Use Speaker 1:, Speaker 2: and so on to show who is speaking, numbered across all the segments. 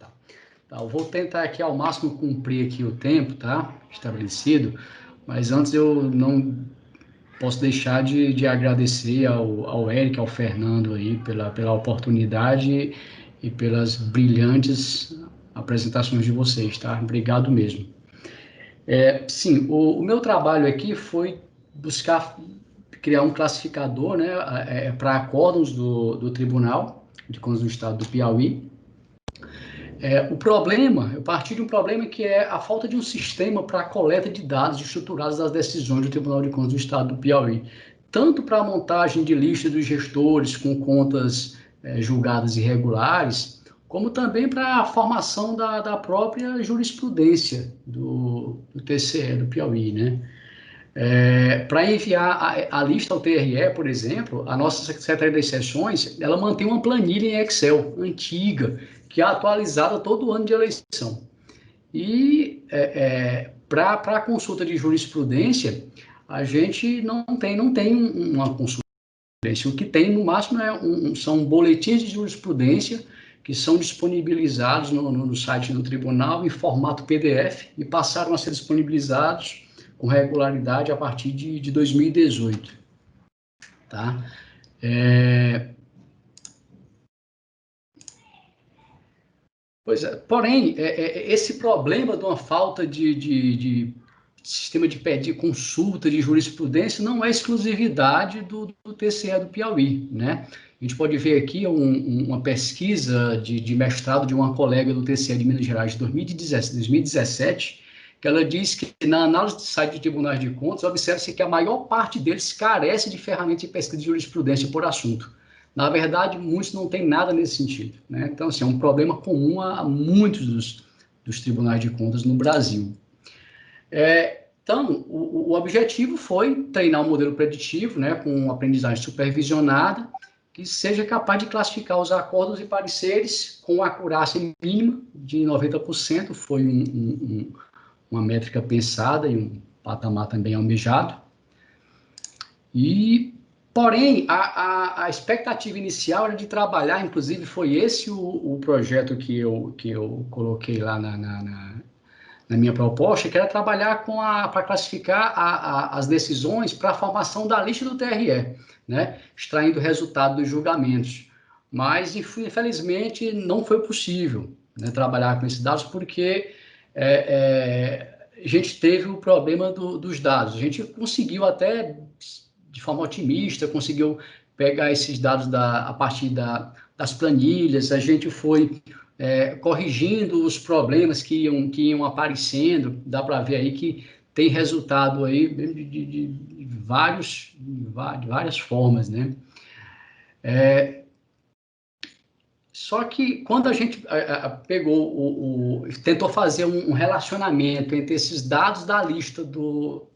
Speaker 1: Tá, eu vou tentar aqui ao máximo cumprir aqui o tempo, tá? Estabelecido, mas antes eu não posso deixar de agradecer ao Eric, ao Fernando aí pela oportunidade e pelas brilhantes apresentações de vocês, tá? Obrigado mesmo. Sim, o meu trabalho aqui foi buscar criar um classificador, né, para acórdãos do Tribunal de Contas do Estado do Piauí. O problema, eu parti de um problema que é a falta de um sistema para a coleta de dados estruturados das decisões do Tribunal de Contas do Estado do Piauí, tanto para a montagem de lista dos gestores com contas julgadas irregulares, como também para a formação da própria jurisprudência do TCE do Piauí, né? Para enviar a lista ao TRE, por exemplo, a nossa Secretaria das Seções, ela mantém uma planilha em Excel antiga, que é atualizada todo ano de eleição. E para a consulta de jurisprudência, a gente não tem uma consulta de jurisprudência. O que tem, no máximo, são boletins de jurisprudência que são disponibilizados no site do tribunal em formato PDF e passaram a ser disponibilizados com regularidade a partir de 2018, tá? Pois é, porém, esse problema de uma falta de sistema de pedir consulta de jurisprudência não é exclusividade do TCE do Piauí, né? A gente pode ver aqui uma pesquisa de mestrado de uma colega do TCE de Minas Gerais de 2017, que ela diz que na análise de site de tribunais de contas, observa-se que a maior parte deles carece de ferramentas de pesquisa de jurisprudência por assunto. Na verdade, muitos não têm nada nesse sentido, né? Então, assim, é um problema comum a muitos dos tribunais de contas no Brasil. Então, o objetivo foi treinar um modelo preditivo, né, com aprendizagem supervisionada, que seja capaz de classificar os acordos e pareceres com acurácia mínima de 90%, foi uma métrica pensada e um patamar também almejado. Porém, a expectativa inicial era de trabalhar, inclusive foi esse o projeto que eu coloquei lá na minha proposta, que era trabalhar para classificar as decisões para a formação da lista do TRE, né? Extraindo o resultado dos julgamentos. Mas, infelizmente, não foi possível, né, trabalhar com esses dados, porque a gente teve o problema dos dados. A gente conseguiu até, de forma otimista, conseguiu pegar esses dados a partir das planilhas, a gente foi corrigindo os problemas que iam aparecendo. Dá para ver aí que tem resultado aí de várias formas, né? Só que quando a gente tentou fazer um relacionamento entre esses dados da lista do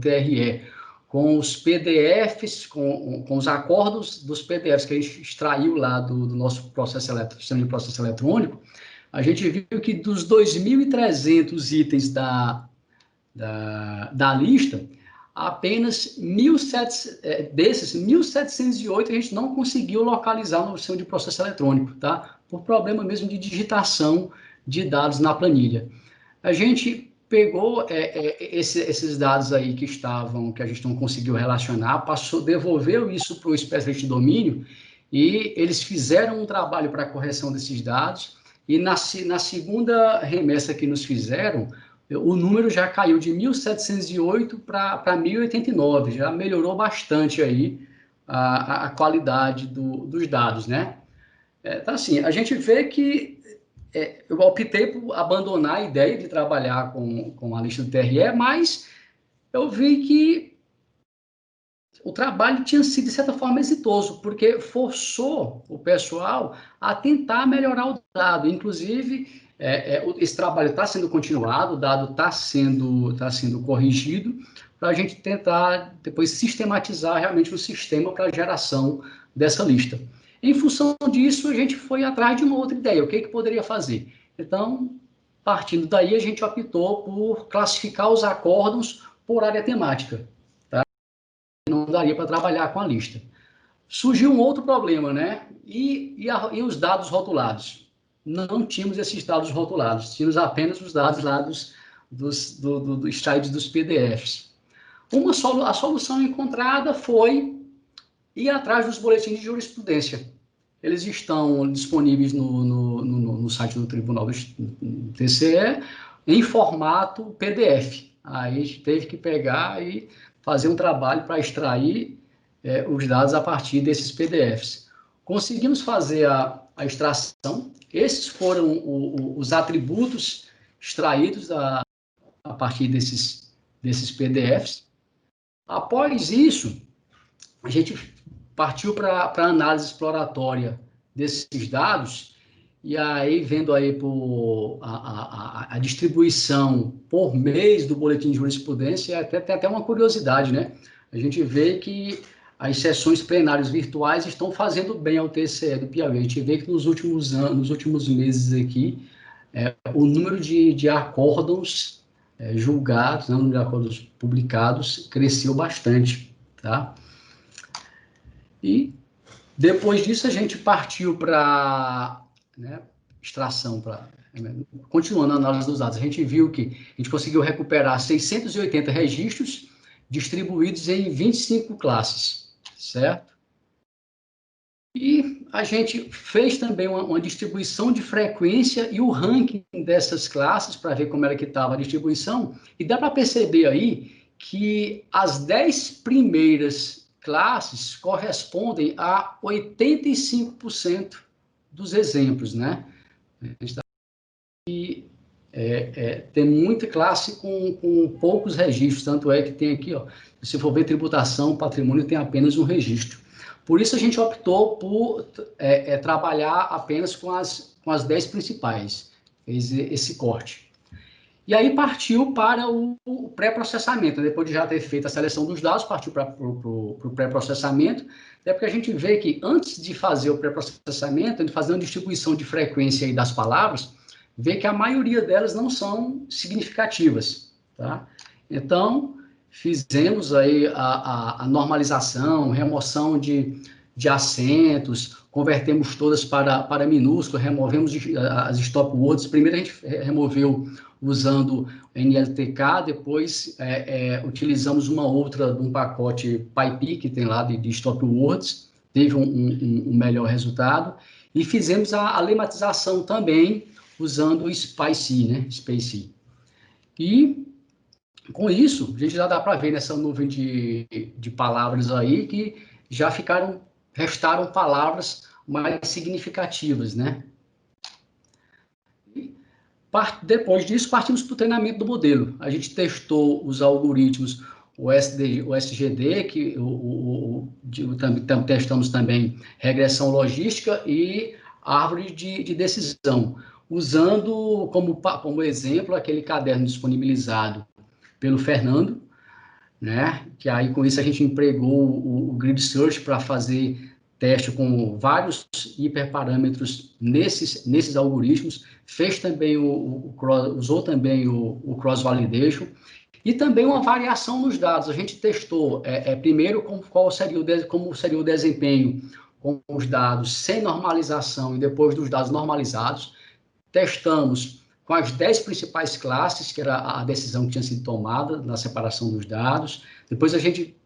Speaker 1: TRE com os PDFs, com os acordos dos PDFs que a gente extraiu lá do nosso sistema de processo eletrônico, a gente viu que dos 2.300 itens da lista, apenas 1.708 a gente não conseguiu localizar no sistema de processo eletrônico, tá? Por problema mesmo de digitação de dados na planilha. A gente pegou esses dados aí que a gente não conseguiu relacionar, devolveu isso para o especialista de domínio e eles fizeram um trabalho para a correção desses dados e na segunda remessa que nos fizeram, o número já caiu de 1.708 para 1.089, já melhorou bastante aí a qualidade dos dados, né? Então, assim, a gente vê que eu optei por abandonar a ideia de trabalhar com a lista do TRE, mas eu vi que o trabalho tinha sido, de certa forma, exitoso, porque forçou o pessoal a tentar melhorar o dado. Inclusive, esse trabalho está sendo continuado, o dado está sendo corrigido, para a gente tentar depois sistematizar realmente o sistema para a geração dessa lista. Em função disso, a gente foi atrás de uma outra ideia, o que poderia fazer. Então, partindo daí, a gente optou por classificar os acórdãos por área temática. Não daria para trabalhar com a lista. Surgiu um outro problema, né? E os dados rotulados? não tínhamos esses dados rotulados, tínhamos apenas os dados lá do extraídos dos PDFs. A solução encontrada foi ir atrás dos boletins de jurisprudência. Eles estão disponíveis no site do Tribunal do TCE em formato PDF. Aí a gente teve que pegar e fazer um trabalho para extrair os dados a partir desses PDFs. Conseguimos fazer a extração. Esses foram os atributos extraídos a partir desses PDFs. Após isso, a gente partiu para a análise exploratória desses dados, e aí, vendo aí a distribuição por mês do boletim de jurisprudência, tem até uma curiosidade, né? A gente vê que as sessões plenárias virtuais estão fazendo bem ao TCE do Piauí. A gente vê que nos últimos meses aqui, o número de acórdãos julgados, né, o número de acórdãos publicados, cresceu bastante, tá? E depois disso a gente partiu para extração, continuando a análise dos dados. A gente viu que a gente conseguiu recuperar 680 registros distribuídos em 25 classes, certo? E a gente fez também uma distribuição de frequência e o ranking dessas classes para ver como era que estava a distribuição. E dá para perceber aí que as 10 primeiras classes correspondem a 85% dos exemplos, né? E tem muita classe com poucos registros, tanto é que tem aqui, ó, se for ver tributação, patrimônio tem apenas um registro. Por isso a gente optou por trabalhar apenas com as 10 principais, fez esse corte. E aí partiu para o pré-processamento, depois de já ter feito a seleção dos dados, partiu para o pré-processamento, porque a gente vê que antes de fazer o pré-processamento, de fazer uma distribuição de frequência aí das palavras, vê que a maioria delas não são significativas, tá? Então, fizemos aí a normalização, remoção de acentos, convertemos todas para minúsculo, removemos as stop words. Primeiro a gente removeu usando NLTK, depois utilizamos uma outra, um pacote PyPy, que tem lá de stop words, teve um melhor resultado, e fizemos a lematização também, usando o SPICE, né? SPICE. E com isso, a gente já dá para ver nessa nuvem de palavras aí que já restaram palavras mais significativas, né? E depois disso, partimos para o treinamento do modelo. A gente testou os algoritmos, o SGD, que testamos também regressão logística e árvore de decisão, usando como exemplo aquele caderno disponibilizado pelo Fernando, né? Que aí com isso a gente empregou o Grid Search para fazer teste com vários hiperparâmetros nesses algoritmos, fez também usou também o Cross Validation e também uma variação nos dados. A gente testou primeiro como seria o desempenho com os dados sem normalização e depois dos dados normalizados. Testamos com as 10 principais classes, que era a decisão que tinha sido tomada na separação dos dados. Depois a gente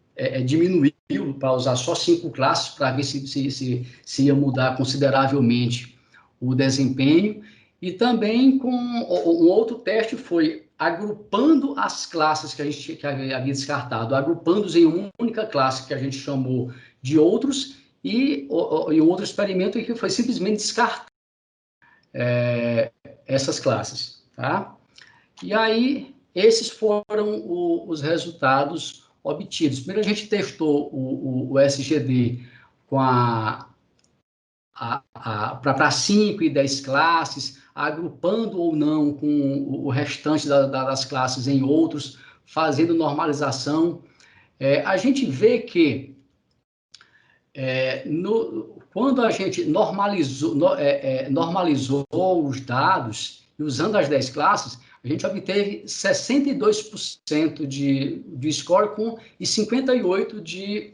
Speaker 1: diminuiu para usar só 5 classes, para ver se ia mudar consideravelmente o desempenho. E também com um outro teste foi agrupando as classes que a gente havia descartado, agrupando-os em uma única classe que a gente chamou de outros, e outro experimento que foi simplesmente descartar essas classes, tá? E aí, esses foram os resultados obtidos. Primeiro, a gente testou o SGD para 5 e 10 classes, agrupando ou não com o restante das classes em outros, fazendo normalização. A gente vê que quando a gente normalizou os dados, usando as 10 classes, a gente obteve 62% de score e 58,9% de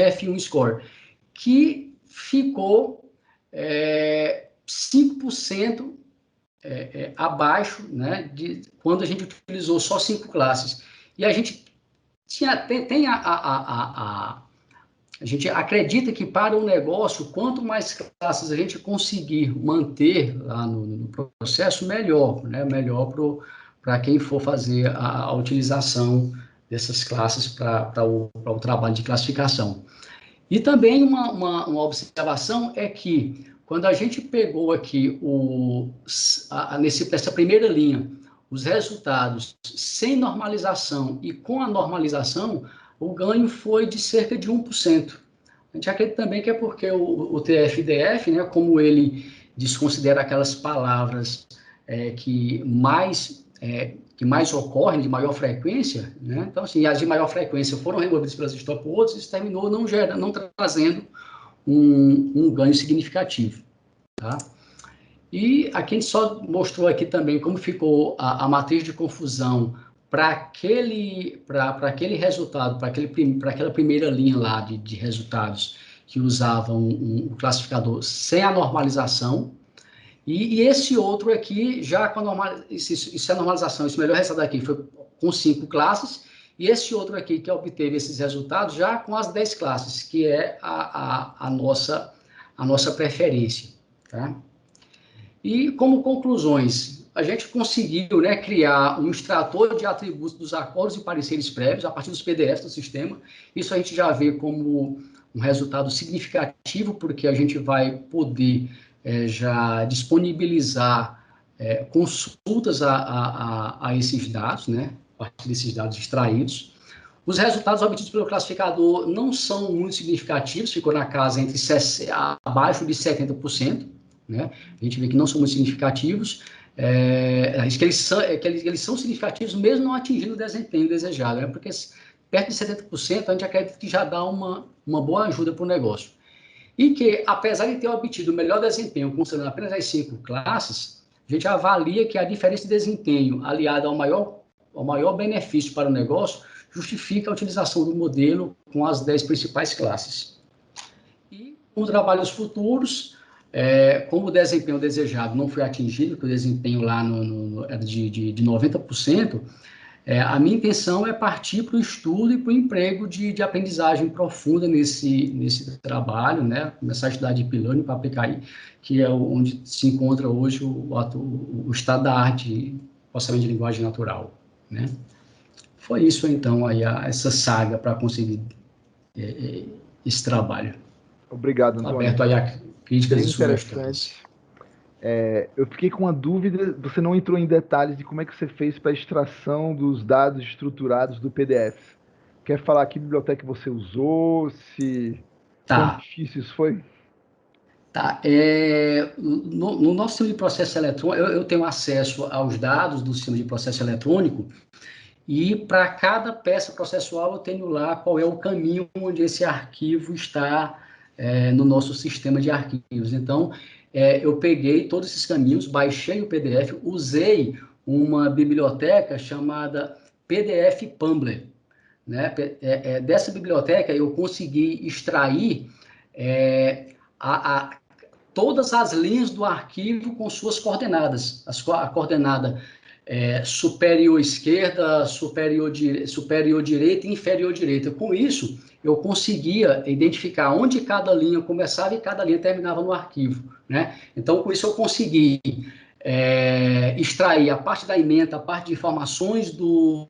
Speaker 1: F1 score, que ficou 5% abaixo, né, de quando a gente utilizou só 5 classes. E a gente tem a gente acredita que para o negócio, quanto mais classes a gente conseguir manter lá no processo, melhor, né? Melhor para quem for fazer a utilização dessas classes para o trabalho de classificação. E também uma observação é que quando a gente pegou aqui nessa primeira linha, os resultados sem normalização e com a normalização, o ganho foi de cerca de 1%. A gente acredita também que é porque o TF-DF, né, como ele desconsidera aquelas palavras que mais ocorrem, de maior frequência, né? Então, assim, as de maior frequência foram removidas pelas stop words, isso terminou não trazendo um ganho significativo, tá? E aqui a gente só mostrou aqui também como ficou a matriz de confusão para aquele resultado, para aquela primeira linha lá de resultados que usavam um classificador sem a normalização, e esse outro aqui, já com isso é normalização, esse melhor resultado aqui foi com 5 classes, e esse outro aqui que obteve esses resultados já com as 10 classes, que é a nossa preferência, tá? E como conclusões, a gente conseguiu, né, criar um extrator de atributos dos acordos e pareceres prévios a partir dos PDFs do sistema. Isso a gente já vê como um resultado significativo, porque a gente vai poder já disponibilizar consultas a esses dados, né, a partir desses dados extraídos. Os resultados obtidos pelo classificador não são muito significativos, ficou na casa abaixo de 70%. Né? A gente vê que não são muito significativos, eles são significativos mesmo não atingindo o desempenho desejado, né? Porque perto de 70% a gente acredita que já dá uma boa ajuda para o negócio. E que, apesar de ter obtido o melhor desempenho considerando apenas as 5 classes, a gente avalia que a diferença de desempenho aliada ao maior benefício para o negócio justifica a utilização do modelo com as 10 principais classes. E com trabalhos futuros, como o desempenho desejado não foi atingido, que o desempenho lá era de 90%, a minha intenção é partir para o estudo e para o emprego de aprendizagem profunda nesse trabalho, né? Começar a estudar Deep Learning para aplicar, que é onde se encontra hoje o estado da arte, processamento de linguagem natural, né? Foi isso, então, aí, essa saga para conseguir esse trabalho.
Speaker 2: Obrigado, Antônio.
Speaker 1: Aberto aí a críticas
Speaker 2: Bem
Speaker 1: e sugestões.
Speaker 2: Eu fiquei com uma dúvida, você não entrou em detalhes de como é que você fez para a extração dos dados estruturados do PDF. Quer falar que biblioteca você usou, quão difícil isso foi?
Speaker 1: Tá, no nosso sistema de processo eletrônico, eu tenho acesso aos dados do sistema de processo eletrônico, e para cada peça processual eu tenho lá qual é o caminho onde esse arquivo está no nosso sistema de arquivos. Então, eu peguei todos esses caminhos, baixei o PDF, usei uma biblioteca chamada PDF Pumbler, né? Dessa biblioteca eu consegui extrair todas as linhas do arquivo com suas coordenadas. A coordenada superior esquerda, superior direita e inferior direita. Com isso, eu conseguia identificar onde cada linha começava e cada linha terminava no arquivo, né? Então, com isso, eu consegui extrair a parte da ementa, a parte de informações do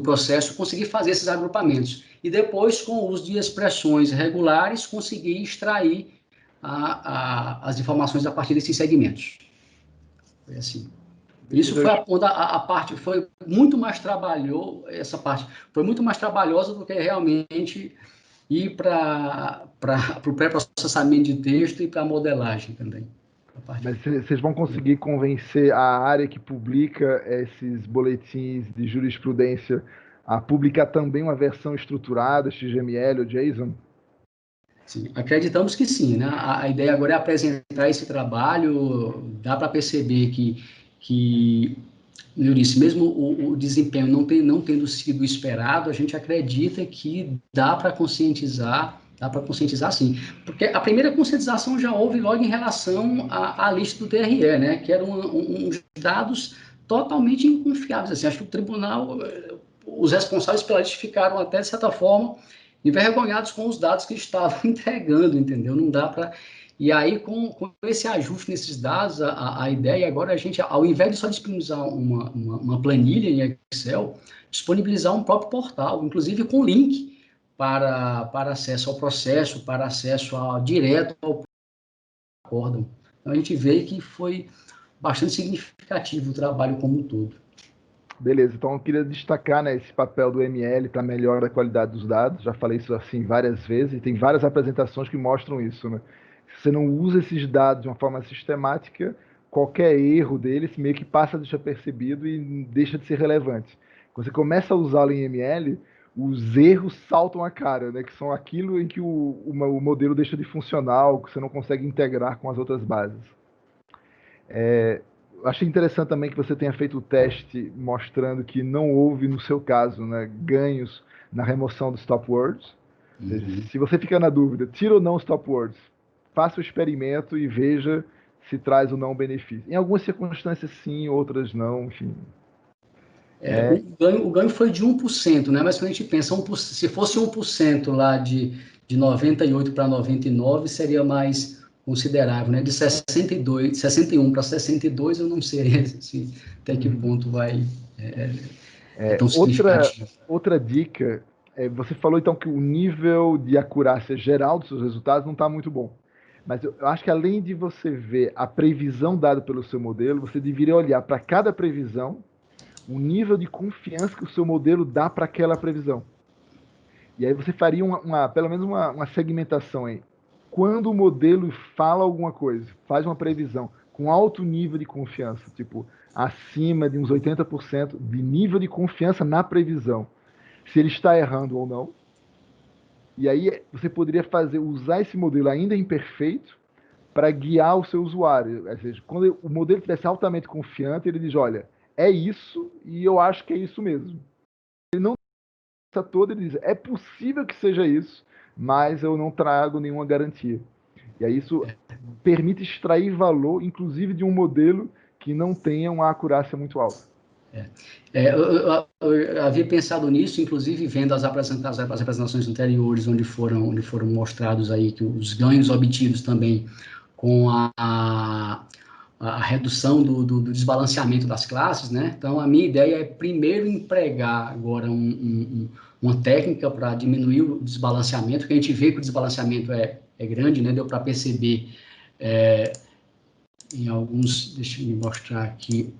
Speaker 1: processo, consegui fazer esses agrupamentos. E depois, com o uso de expressões regulares, consegui extrair as informações a partir desses segmentos. Foi assim. Isso foi a parte, foi muito mais trabalhoso, essa parte foi muito mais trabalhosa do que realmente ir para o pré-processamento de texto e para a modelagem também.
Speaker 2: Mas vocês vão conseguir convencer a área que publica esses boletins de jurisprudência a publicar também uma versão estruturada, XML ou JSON?
Speaker 1: Sim, acreditamos que sim, né? A ideia agora é apresentar esse trabalho, dá para perceber que Eurice, mesmo o desempenho não tendo sido esperado, a gente acredita que dá para conscientizar Dá para conscientizar sim. Porque a primeira conscientização já houve logo em relação à lista do TRE, né? Que eram uns dados totalmente inconfiáveis. Assim, acho que o tribunal, os responsáveis pela lista ficaram até, de certa forma, envergonhados com os dados que estavam entregando, entendeu? Não dá para... E aí, com esse ajuste nesses dados, a ideia agora é a gente, ao invés de só disponibilizar uma planilha em Excel, disponibilizar um próprio portal, inclusive com link para acesso ao processo, para acesso direto ao acórdão. Então, a gente vê que foi bastante significativo o trabalho como um todo.
Speaker 2: Beleza, então eu queria destacar, né, esse papel do ML para melhora da qualidade dos dados. Já falei isso assim várias vezes, e tem várias apresentações que mostram isso, né? Se você não usa esses dados de uma forma sistemática, qualquer erro deles meio que passa despercebido e deixa de ser relevante. Quando você começa a usá-lo em ML, os erros saltam a cara, né, que são aquilo em que o modelo deixa de funcionar, ou que você não consegue integrar com as outras bases. Achei interessante também que você tenha feito o teste mostrando que não houve, no seu caso, né, ganhos na remoção dos stop words.
Speaker 1: Uhum.
Speaker 2: Se você fica na dúvida, tira ou não os stop words, faça o experimento e veja se traz ou não benefício. Em algumas circunstâncias sim, outras não, enfim.
Speaker 1: O ganho foi de 1%, né? Mas quando a gente pensa, se fosse 1% lá de 98 para 99, seria mais considerável, né? De 61 para 62, eu não sei até que ponto vai é tão
Speaker 2: Outra,
Speaker 1: significativo.
Speaker 2: outra dica, você falou então que o nível de acurácia geral dos seus resultados não está muito bom. Mas eu acho que além de você ver a previsão dada pelo seu modelo, você deveria olhar para cada previsão o nível de confiança que o seu modelo dá para aquela previsão. E aí você faria pelo menos uma segmentação aí. Quando o modelo fala alguma coisa, faz uma previsão com alto nível de confiança, tipo acima de uns 80% de nível de confiança na previsão, se ele está errando ou não. E aí você poderia usar esse modelo ainda imperfeito para guiar o seu usuário. Ou seja, quando o modelo estivesse altamente confiante, ele diz, olha, é isso e eu acho que é isso mesmo. Ele não toda, ele diz, é possível que seja isso, mas eu não trago nenhuma garantia. E aí isso permite extrair valor, inclusive de um modelo que não tenha uma acurácia muito alta.
Speaker 1: Eu havia pensado nisso, inclusive vendo as apresentações anteriores, onde foram mostrados aí que os ganhos obtidos também com a redução do desbalanceamento das classes, né? Então, a minha ideia é primeiro empregar agora uma técnica para diminuir o desbalanceamento, que a gente vê que o desbalanceamento é grande, né? Deu para perceber em alguns, deixa eu me mostrar aqui.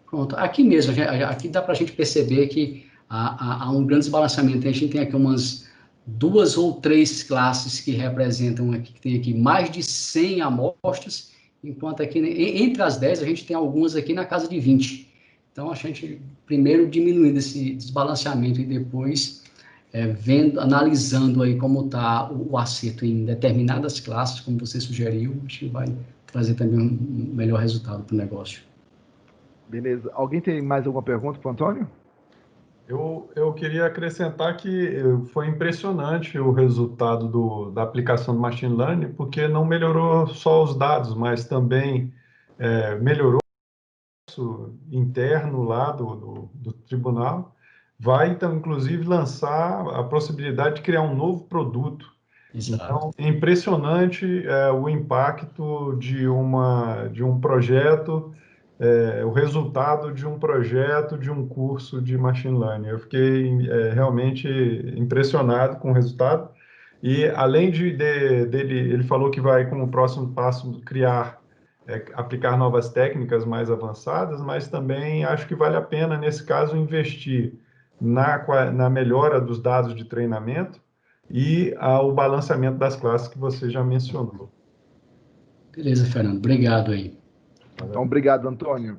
Speaker 1: Pronto, aqui mesmo, aqui dá para a gente perceber que há um grande desbalanceamento. A gente tem aqui umas 2 ou 3 classes que representam aqui, que tem aqui mais de 100 amostras, enquanto aqui entre as 10 a gente tem algumas aqui na casa de 20. Então a gente primeiro diminuindo esse desbalanceamento e depois analisando aí como está o acerto em determinadas classes, como você sugeriu, acho que vai trazer também um melhor resultado para o negócio.
Speaker 2: Beleza. Alguém tem mais alguma pergunta para o Antônio?
Speaker 3: Eu queria acrescentar que foi impressionante o resultado da aplicação do Machine Learning, porque não melhorou só os dados, mas também melhorou o processo interno lá do tribunal. Vai, então, inclusive, lançar a possibilidade de criar um novo produto.
Speaker 1: Exato.
Speaker 3: Então, é impressionante o impacto de um projeto, o resultado de um projeto, de um curso de Machine Learning. Eu fiquei realmente impressionado com o resultado. E, além dele, ele falou que vai, como próximo passo, aplicar novas técnicas mais avançadas, mas também acho que vale a pena, nesse caso, investir na melhora dos dados de treinamento e o balanceamento das classes que você já mencionou.
Speaker 1: Beleza, Fernando. Obrigado aí.
Speaker 2: Então, obrigado, Antônio.